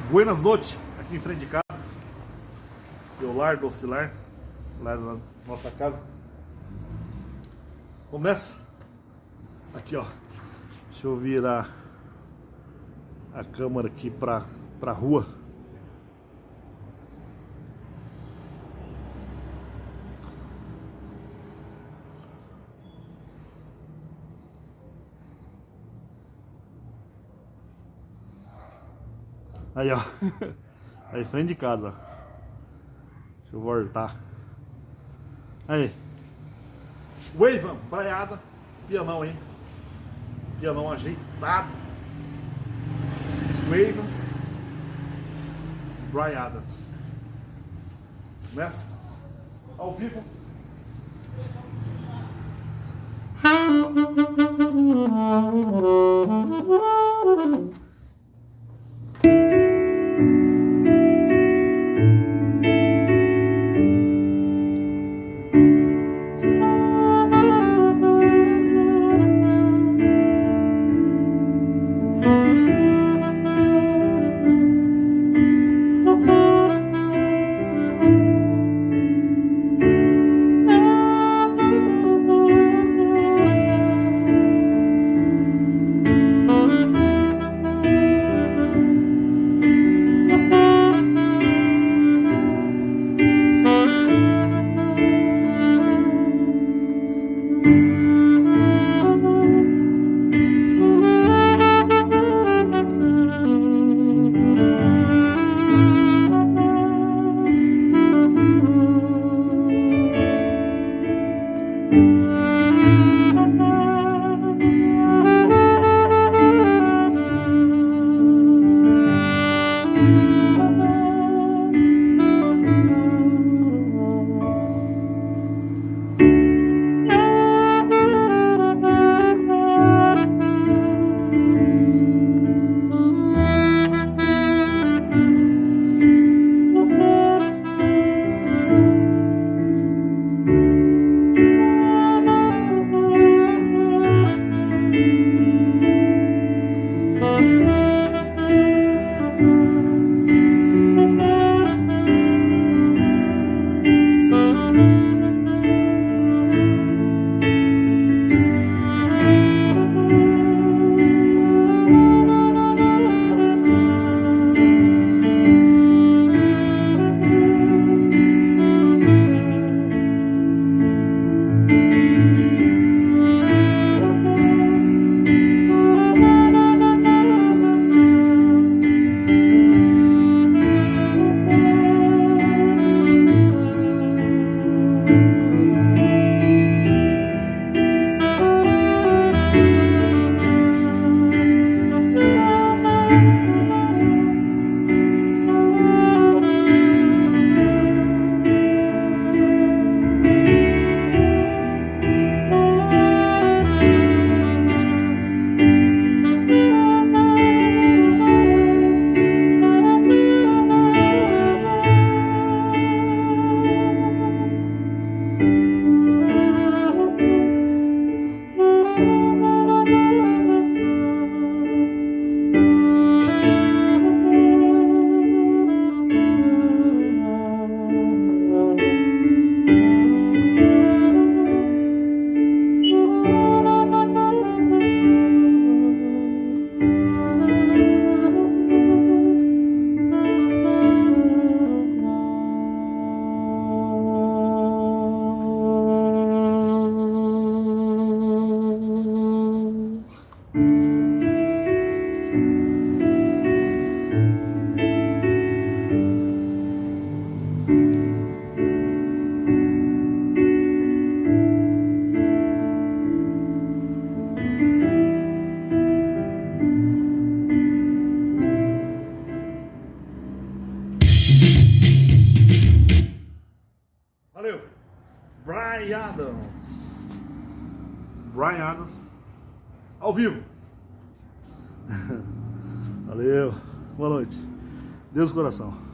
Buenas noites, aqui em frente de casa. Eu lar do oscilar, lá na nossa casa. Vamos nessa? Aqui, ó. Deixa eu virar a câmera aqui pra rua. Aí, ó. Aí, frente de casa, ó. Deixa eu voltar. Aí. Wavan, baiada. Pianão, hein? Pianão ajeitado. Wavan. Bryan Adams. Começa. Ao vivo. Valeu! Bryan Adams. Bryan Adams. Ao vivo. Valeu. Boa noite. Deus no coração.